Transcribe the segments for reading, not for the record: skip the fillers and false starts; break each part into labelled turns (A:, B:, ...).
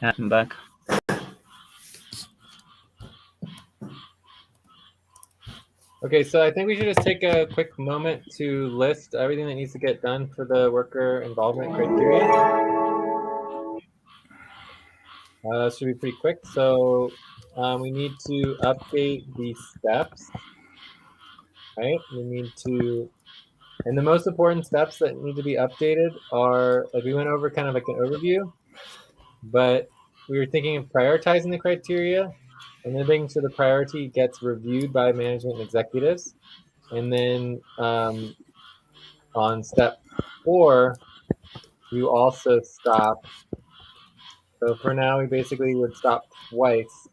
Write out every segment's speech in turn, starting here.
A: Yeah, I'm back.
B: Okay, so I think we should just take a quick moment to list everything that needs to get done for the worker involvement criteria. This should be pretty quick. So we need to update the steps, right? We need to, and the most important steps that need to be updated are, like we went over kind of like an overview, but we were thinking of prioritizing the criteria and then making sure the priority gets reviewed by management and executives. And then on step 4, you also stop. So for now, we basically would stop twice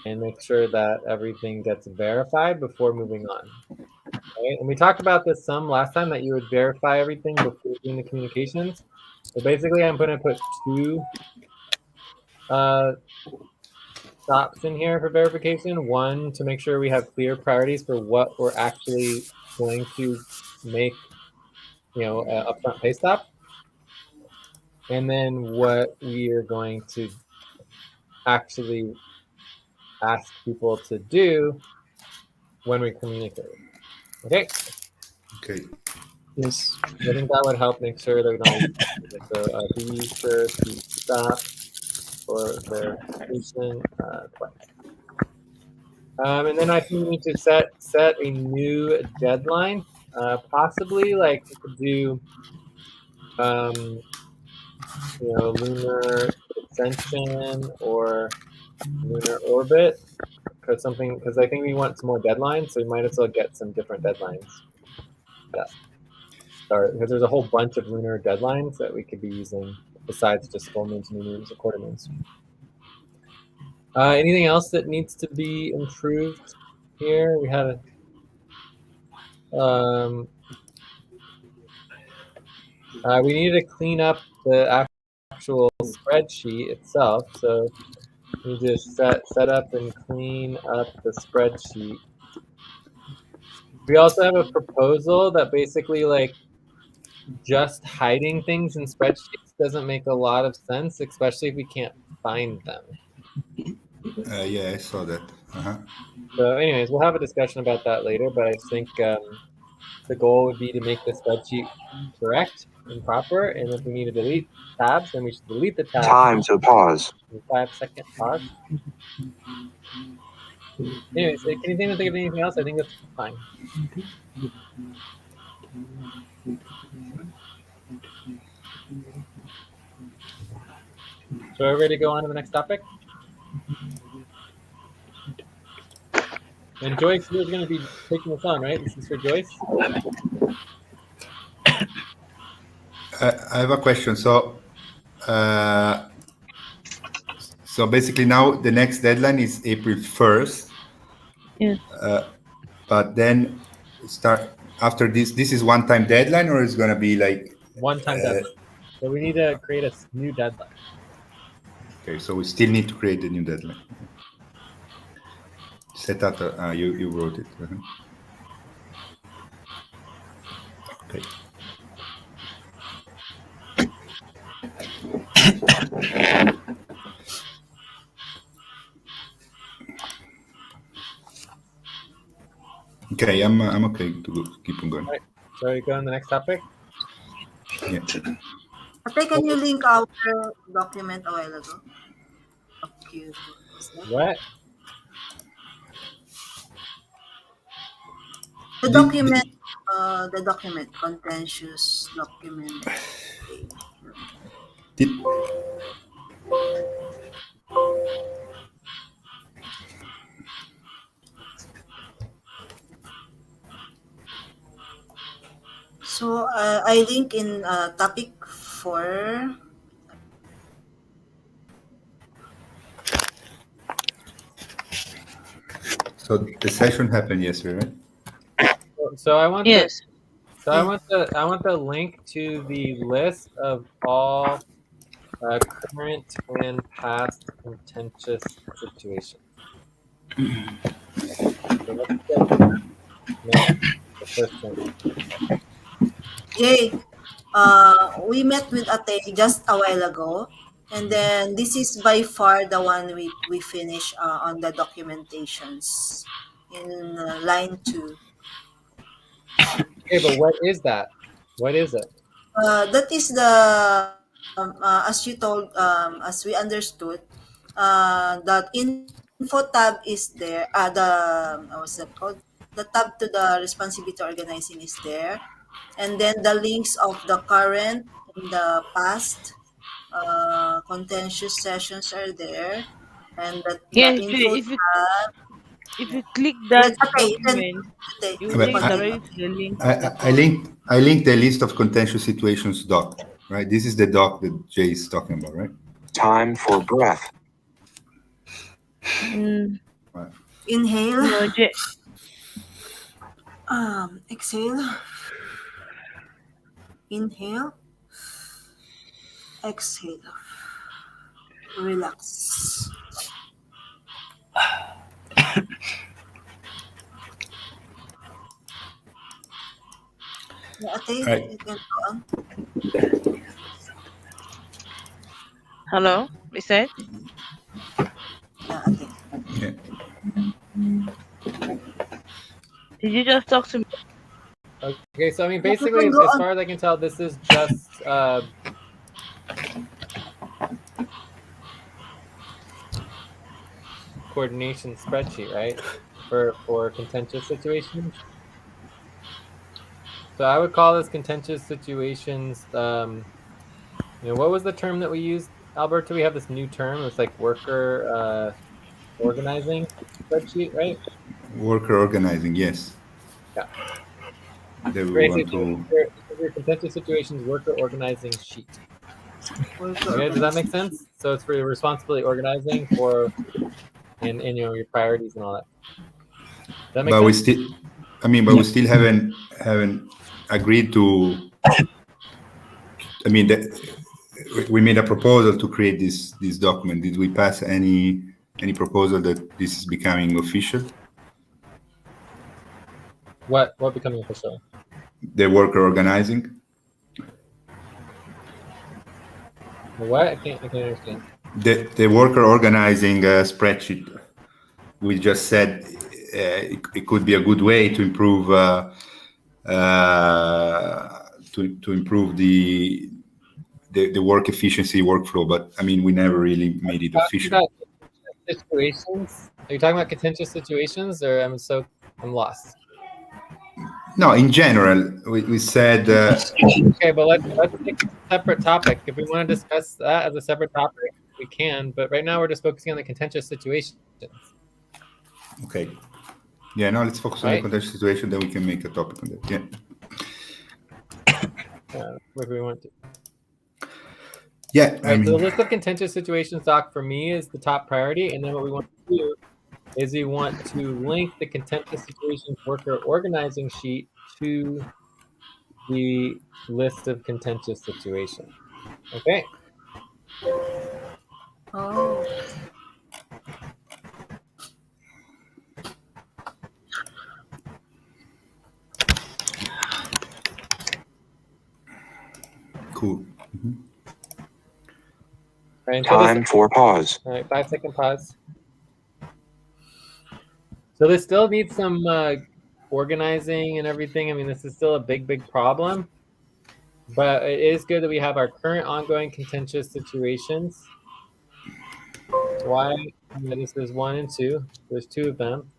B: and make sure that everything gets verified before moving on. Right? And we talked about this some last time, that you would verify everything before doing the communications. So basically, I'm going to put 2 stops in here for verification. One, to make sure we have clear priorities for what we're actually going to make, an upfront pay stop, and then what we are going to actually ask people to do when we communicate. Okay.
C: Okay.
A: Yes.
B: I think that would help make sure that we don't. So be sure to stop for verification twice. And then I think we need to set a new deadline. Possibly like we could do, lunar ascension or lunar orbit, because I think we want some more deadlines, so we might as well get some different deadlines. Yeah. Because there's a whole bunch of lunar deadlines that we could be using besides just full moons, new moons, or quarter moons. Anything else that needs to be improved here? We had we needed to clean up the actual spreadsheet itself. So we just set up and clean up the spreadsheet. We also have a proposal that basically, like, just hiding things in spreadsheets doesn't make a lot of sense, especially if we can't find them.
C: Yeah, I saw that.
B: So anyways, we'll have a discussion about that later, but I think the goal would be to make the spreadsheet correct and proper, and if we need to delete tabs, then we should delete the tabs.
D: Time to pause.
B: 5-second pause. Anyways, can you think of anything else? I think that's fine. So are we ready to go on to the next topic? And Joyce, you're going to be taking this on, right? This is for Joyce.
C: I have a question. So basically now the next deadline is April 1st.
A: Yeah.
C: But then start after this. This is one-time deadline, or it's going to be like
B: one-time deadline. So we need to create a new deadline.
C: Okay, so we still need to create a new deadline. Set up. You wrote it. Okay. Okay, I'm okay to keep on going.
B: All right. So we go on the next topic.
C: Yeah.
E: Okay, can you link our document a while ago?
B: What?
E: The document, contentious document. So I link in topic 4.
C: So the session happened yesterday, right?
B: So I want
A: Yes.
B: I want the link to the list of all current and past contentious situations. So let's get the first one.
E: Jay, we met with Ate just a while ago, And then this is by far the one we finish on the documentations in line 2.
B: Okay, but what is that? What is it?
E: That is the as you told, as we understood, that info tab is there. What's that called? The tab to the responsibility organizing is there, and then the links of the current and the past contentious sessions are there, and the
A: Yes,
E: info tab.
A: if you click
E: Yes,
A: that
E: okay,
A: document, it will
E: you
A: take you
C: I,
E: continue.
A: directly to the link of the
C: I
A: call.
C: linked the list of contentious situations doc, right? This is the doc that Jay is talking about, right?
D: Time for breath.
A: Mm,
C: Right.
E: Inhale,
A: no,
E: exhale, inhale, exhale, relax. Yeah, Ate,
C: Right.
E: you can go on.
A: hello, is that?
E: Yeah, Ate.
C: Yeah.
A: Did you just talk to me?
B: Okay, so I mean,
E: Yeah, you
B: basically,
E: can go
B: as
E: on.
B: far as I can tell, this is just coordination spreadsheet, right? For contentious situations. So I would call this contentious situations. What was the term that we used, Alberto? We have this new term. It's like worker organizing spreadsheet, right?
C: Worker organizing, yes.
B: Yeah.
C: They will
B: Basically,
C: want
B: this
C: to.
B: is your contentious situations worker organizing sheet.
E: Worker
B: Okay, does that make
E: organization.
B: sense? So it's for your responsibility organizing for and your priorities and all that. Does that make
C: But we
B: sense?
C: still, but we still haven't agreed to. I mean, we made a proposal to create this document. Did we pass any proposal that this is becoming official?
B: What becoming official?
C: The worker organizing.
B: What? I can't understand.
C: The worker organizing spreadsheet. We just said it could be a good way to improve to improve the work efficiency workflow. But I mean, we never really made it
B: Talking
C: official.
B: about situations. Are you talking about contentious situations, or I'm lost?
C: No, in general, we said
B: Okay, but let's take a separate topic. If we want to discuss that as a separate topic, we can. But right now, we're just focusing on the contentious situations,
C: okay. Yeah, now let's focus on the
B: right?
C: contentious situation. Then we can make a topic on that. Yeah.
B: If we want to.
C: Yeah,
B: All right. So the list of contentious situations doc for me is the top priority, and then what we want to do is we want to link the contentious situations worker organizing sheet to the list of contentious situations. Okay.
E: Oh,
C: cool.
B: Right,
D: Time for pause.
B: All right, 5-second pause. So this still needs some organizing and everything. I mean, this is still a big problem, but it is good that we have our current ongoing contentious situations. Why? This is 1 and 2. There's 2 of them.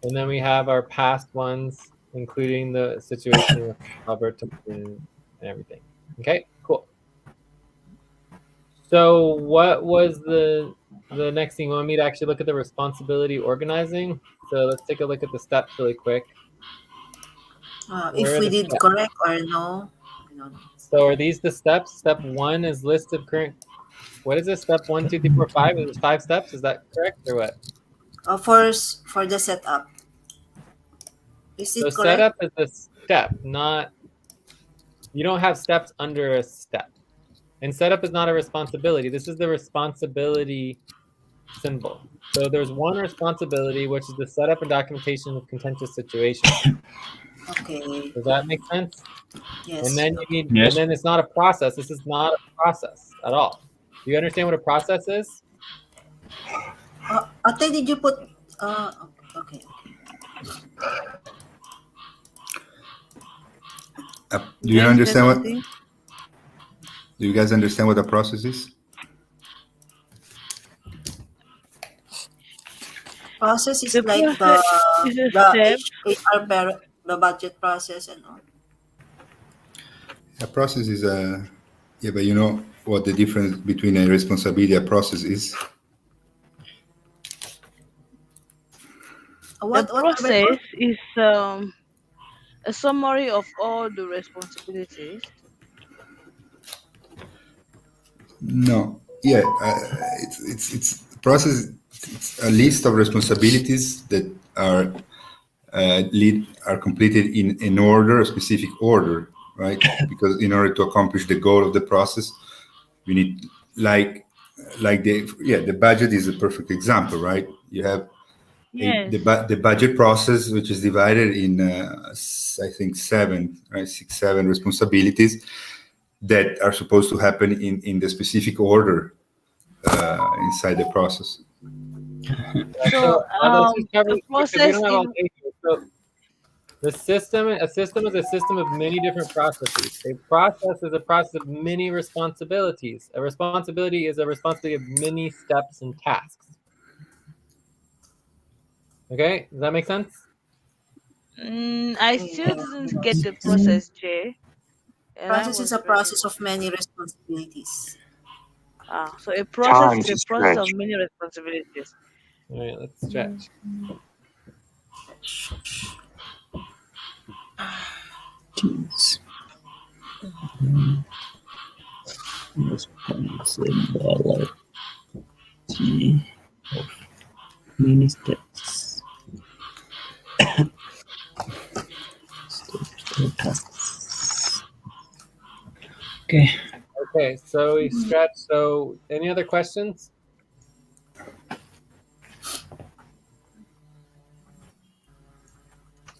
B: And then we have our past ones, including the situation with Alberto and everything. Okay, cool. So what was the next thing? You want me to actually look at the responsibility organizing? So let's take a look at the steps really quick. Where
E: if
B: are
E: we
B: the
E: did
B: steps?
E: correct or no. I don't know.
B: So are these the steps? Step 1 is list of current. What is this? Step 1, 2, 3, 4, 5. There's 5 steps. Is that correct or what?
E: For the setup, is
B: So
E: it correct?
B: setup is a step, not. You don't have steps under a step. And setup is not a responsibility. This is the responsibility symbol. So there's one responsibility, which is the setup and documentation of contentious situations.
E: Okay.
B: Does that make sense? And
E: Yes.
B: then you need, and
A: Yes.
B: then it's not a process. This is not a process at all. Do you understand what a process is?
E: Ate, did you put? Okay.
C: Do you
A: Can you say
C: understand what?
A: something?
C: Do you guys understand what a process is?
E: Process is
A: The
E: like
A: process is a
E: the
A: step.
E: the budget process and all.
C: A process is a yeah, but you know what the difference between a responsibility and a process is?
A: The
E: What
A: process
E: Roberto?
A: is a summary of all the responsibilities.
C: No. Yeah, it's process. It's a list of responsibilities that are are completed in order, a specific order, right? Because in order to accomplish the goal of the process, we need the budget is a perfect example, right? You have
A: Yes.
C: the budget process, which is divided in I think seven responsibilities that are supposed to happen in the specific order inside the process.
A: So
B: Let's just cover
A: the
B: because we
A: process
B: don't have all
A: in
B: day here. So a system is a system of many different processes. A process is a process of many responsibilities. A responsibility is a responsibility of many steps and tasks. Okay, does that make sense?
A: I still didn't get the process, Jay. The line
E: Process is
A: was
E: a
A: very
E: process of many responsibilities.
A: so a process
D: Time
A: is
D: to
A: a process of
D: stretch.
A: many responsibilities.
B: All right, let's stretch.
F: Teams. Responsibility of many steps. Tasks. Okay.
B: Okay, so we stretch. So any other questions?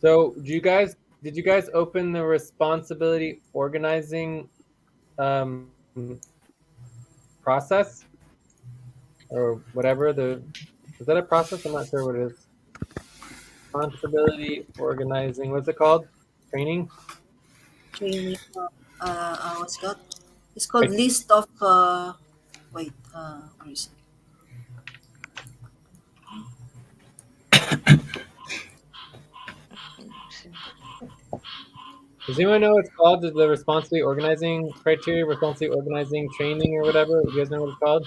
B: So did you guys open the responsibility organizing process or whatever is that a process? I'm not sure what it is. Responsibility organizing, what's it called? Training?
E: Training. What's that? It's called list of. Wait. Where is it?
B: Does anyone know what it's called? Is the responsibility organizing criteria, responsibility organizing training or whatever? You guys know what it's called?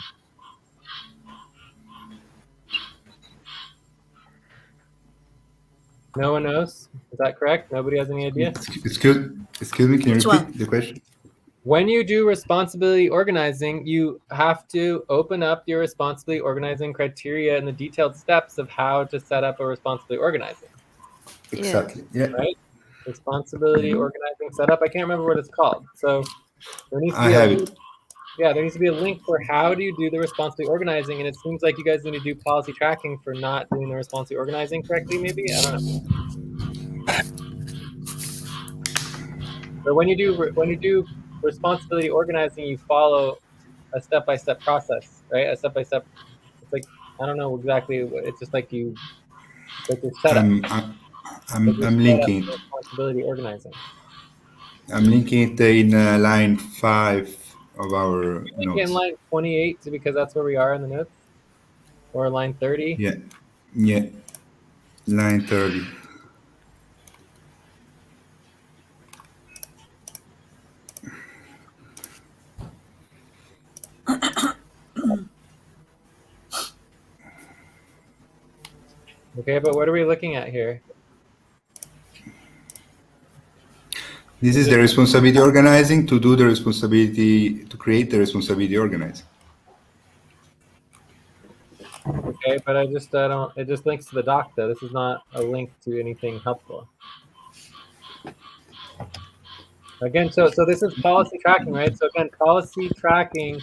B: No one knows? Is that correct? Nobody has any idea?
C: Excuse me, can you
E: Which
C: repeat
E: one?
C: the question?
B: When you do responsibility organizing, you have to open up your responsibility organizing criteria and the detailed steps of how to set up a responsibility organizing.
C: Exactly. Yeah.
B: Right? Responsibility organizing setup. I can't remember what it's called. So there needs to
C: I
B: be a
C: have
B: link.
C: it.
B: Yeah, there needs to be a link for how do you do the responsibility organizing, and it seems like you guys need to do policy tracking for not doing the responsibility organizing correctly. Maybe I don't know. But when you do responsibility organizing, you follow a step-by-step process, right? A step-by-step. It's like I don't know exactly. It's just like you like your setup,
C: I'm
B: like your
C: I'm
B: setup
C: linking
B: for
C: it.
B: responsibility organizing.
C: I'm linking it in line 5 of our
B: I think in
C: notes.
B: line 28 because that's where we are in the notes, or line 30.
C: Yeah. Yeah. Line 30.
B: Okay, but what are we looking at here?
C: This is the responsibility organizing to do the responsibility to create the responsibility organizing.
B: Okay, but I don't. It just links to the doc though. This is not a link to anything helpful. Again, so this is policy tracking, right? So again, policy tracking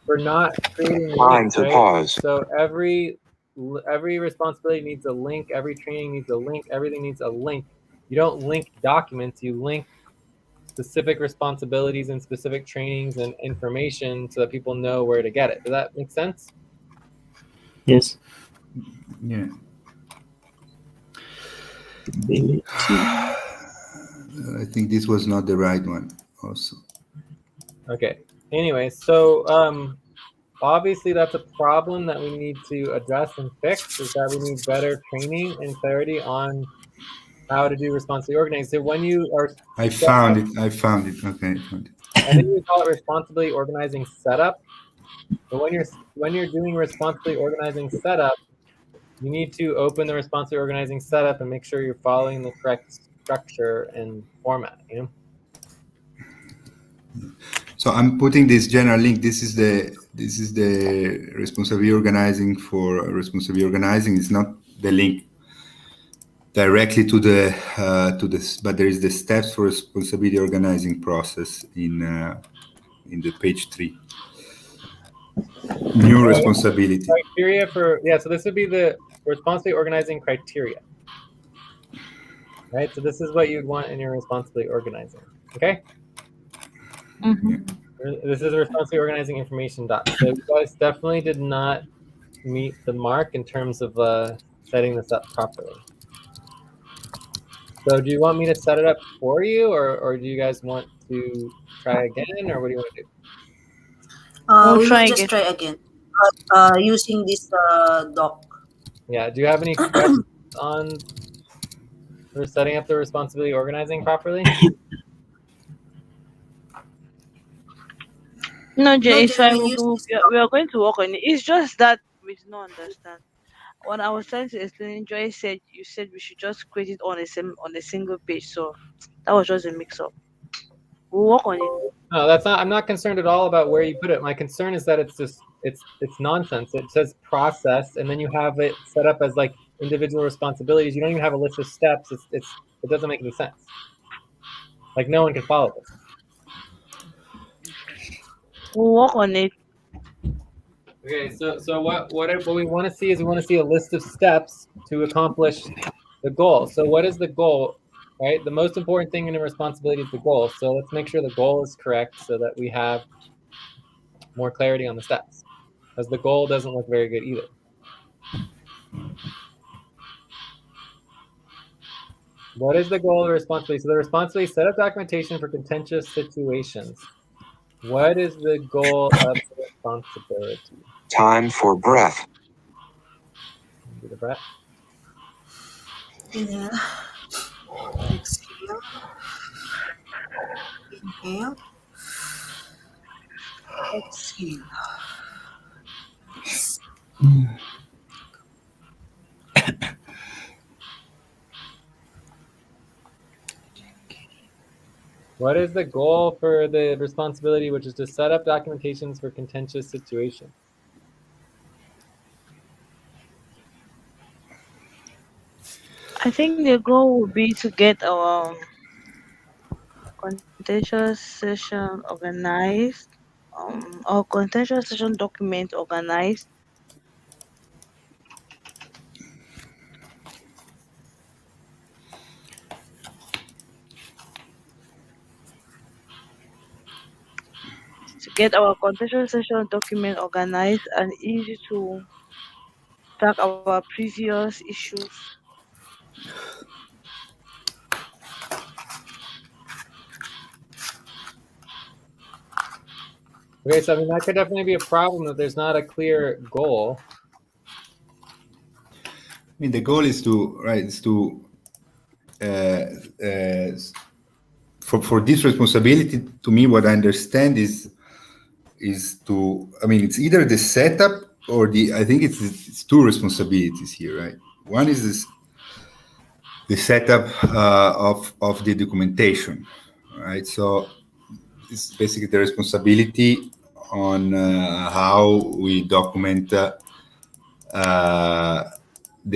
B: for not creating
D: Time
B: links,
D: to
B: right?
D: pause.
B: So every responsibility needs a link. Every training needs a link. Everything needs a link. You don't link documents. You link specific responsibilities and specific trainings and information so that people know where to get it. Does that make sense?
F: Yes.
C: Yeah.
F: Ability.
C: I think this was not the right one also.
B: Okay. Anyway, so obviously that's a problem that we need to address and fix, is that we need better training and clarity on how to do responsibly organized. So when you are
C: I found it. Okay, I found it.
B: I think we call it responsibly organizing setup. But when you're doing responsibly organizing setup, you need to open the responsibly organizing setup and make sure you're following the correct structure and format, you know?
C: So I'm putting this general link. This is the responsibly organizing for responsibly organizing. It's not the link directly to this, but there is the steps for responsibility organizing process in the page 3. New responsibility.
B: Criteria for, yeah, so this would be the responsibly organizing criteria. Right, so this is what you'd want in your responsibly organizing, okay?
A: Mm-hmm.
B: This is a responsibly organizing information doc. So you guys definitely did not meet the mark in terms of setting this up properly. So do you want me to set it up for you, or do you guys want to try again, or what do you want to do?
A: We'll
E: We
A: try
E: will
A: again.
E: just try again using this doc.
B: Yeah, do you have any questions on for setting up the responsibility organizing properly?
A: No,
E: No,
A: Jay, it's
E: just
A: fine.
E: we use this
A: We
E: doc.
A: are going to work on it. It's just that we did not understand. When I was trying to explain, Joy said you said we should just create it on a single page. So that was just a mix up. We'll work on it.
B: No, that's not. I'm not concerned at all about where you put it. My concern is that it's just it's nonsense. It says process, and then you have it set up as like individual responsibilities. You don't even have a list of steps. It doesn't make any sense. Like no one can follow this.
A: We'll work on it.
B: Okay, so what we want to see is we want to see a list of steps to accomplish the goal. So what is the goal, right? The most important thing in a responsibility is the goal. So let's make sure the goal is correct so that we have more clarity on the steps, because the goal doesn't look very good either. What is the goal of the responsibility? So the responsibility, set up documentation for contentious situations. What is the goal of the responsibility?
D: Time for breath.
B: Do the breath.
E: Inhale, exhale, inhale, exhale.
B: What is the goal for the responsibility, which is to set up documentations for contentious situations?
A: I think the goal would be to get our contentious session organized, our contentious session document organized. To get our contentious session document organized and easy to track our previous issues.
B: Okay, so I mean that could definitely be a problem that there's not a clear goal.
C: I mean, the goal is to for this responsibility. To me, what I understand is to. I mean, it's either the setup or I think it's two responsibilities here, right? One is the setup of the documentation, right? So it's basically the responsibility on how we document the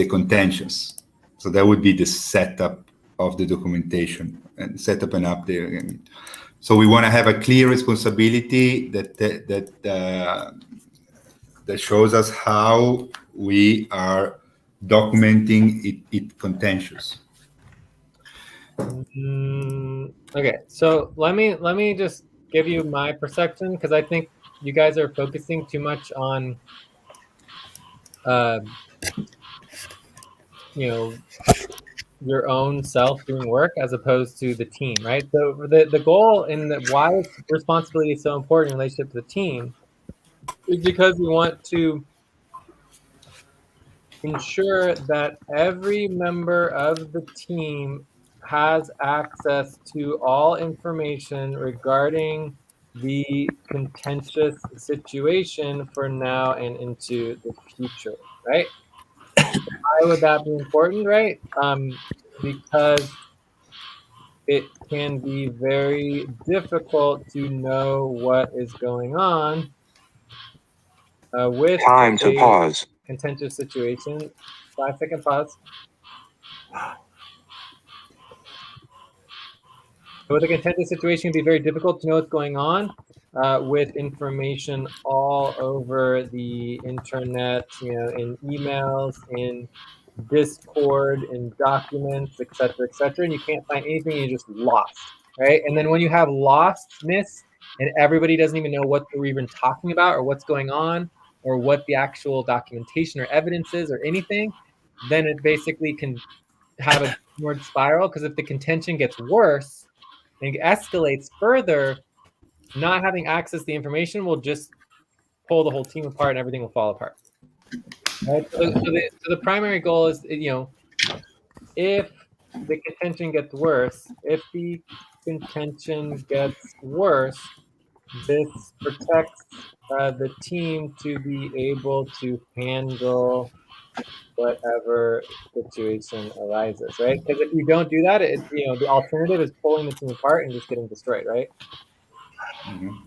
C: contentions. So that would be the setup of the documentation and setup and update again. So we want to have a clear responsibility that shows us how we are documenting it contentious.
B: Okay, so let me just give you my perception, because I think you guys are focusing too much on you know, your own self doing work as opposed to the team, right? So the goal and why responsibility is so important in relationship to the team is because we want to ensure that every member of the team has access to all information regarding the contentious situation for now and into the future, right? Why would that be important, right? Because it can be very difficult to know what is going on with
D: Time to
B: a
D: pause.
B: contentious situation. 5-second pause. With a contentious situation, it can be very difficult to know what's going on with information all over the internet, in emails, in Discord, in documents, et cetera, and you can't find anything, and you're just lost, right? And then when you have lostness and everybody doesn't even know what we're even talking about or what's going on or what the actual documentation or evidence is or anything, then it basically can have a downward spiral, because if the contention gets worse and escalates further, not having access to the information will just pull the whole team apart and everything will fall apart. Right? So the primary goal is, if the contention gets worse, this protects the team to be able to handle whatever situation arises, right? Because if you don't do that, the alternative is pulling the team apart and just getting destroyed, right?
C: Mhm.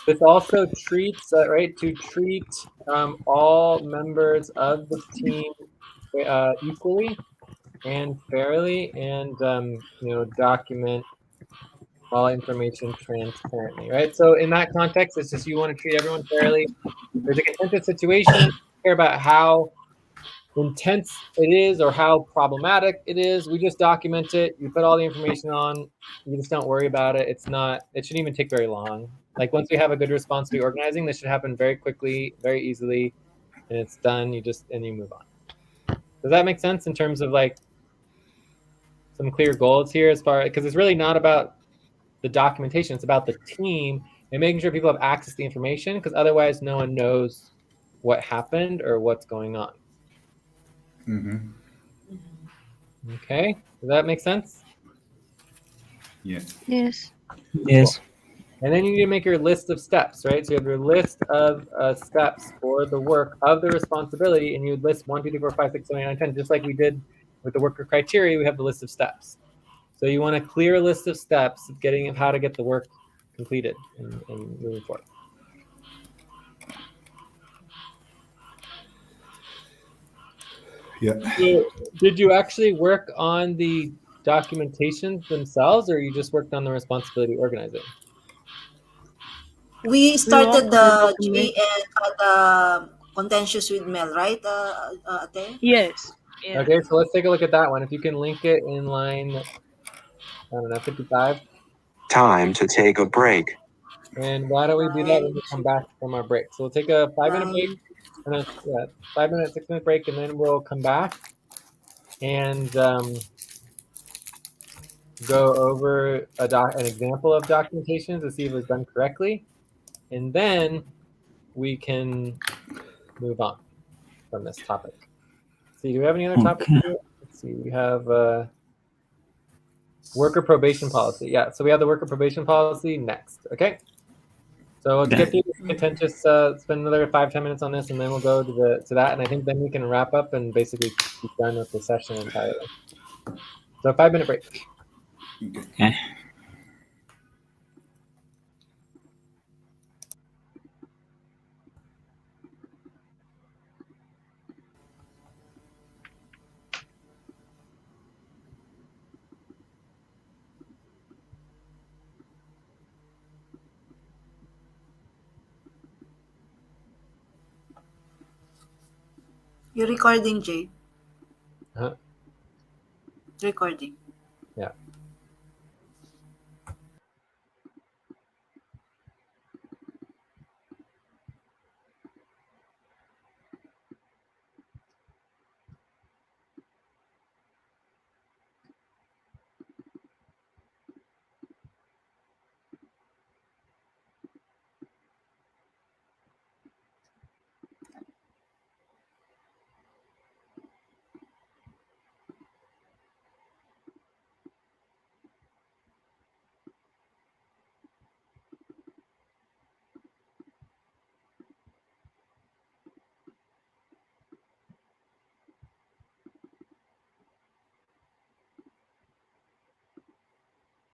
B: This also treats, to treat all members of the team equally and fairly, and document all information transparently, right? So in that context, it's just you want to treat everyone fairly. There's a contentious situation. You care about how intense it is or how problematic it is. We just document it. You put all the information on. You just don't worry about it. It shouldn't even take very long. Like once we have a good response to be organizing, this should happen very quickly, very easily, and it's done. And you move on. Does that make sense in terms of like some clear goals here, because it's really not about the documentation, it's about the team and making sure people have access to the information, because otherwise no one knows what happened or what's going on.
C: Mhm.
B: Okay, does that make sense?
C: Yeah.
A: Yes.
B: Cool.
F: Yes.
B: And then you need to make your list of steps, right? So you have your list of steps for the work of the responsibility, and you would list 1, 2, 3, 4, 5, 6, 7, 8, 9, 10, just like we did with the worker criteria. We have the list of steps. So you want a clear list of steps of how to get the work completed and moving forward.
C: Yeah.
B: So did you actually work on the documentations themselves, or you just worked on the responsibility organizing?
E: We
A: We work
E: started
A: on the
E: the
A: document.
E: G and the contentious with Mel, right, Ate?
A: Yes. Yes.
B: Okay, so let's take a look at that one. If you can link it in line, I don't know, 55.
D: Time to take a break.
B: And why don't we do that when we come back from our break? So we'll take a 5-minute break,
E: 9.
B: and a 5-minute, 6-minute break, and then we'll come back and go over an example of documentation to see if it was done correctly, and then we can move on from this topic. See, do we have any other topics
F: Okay.
B: here? Let's see, we have worker probation policy. Yeah, so we have the worker probation policy next, okay? So let's get
F: Okay.
B: through this contentious, spend another 5-10 minutes on this, and then we'll go to that, and I think then we can wrap up and basically be done with the session entirely. So 5-minute break.
F: Okay.
E: You're recording, Jay.
B: Huh?
E: Recording.
B: Yeah.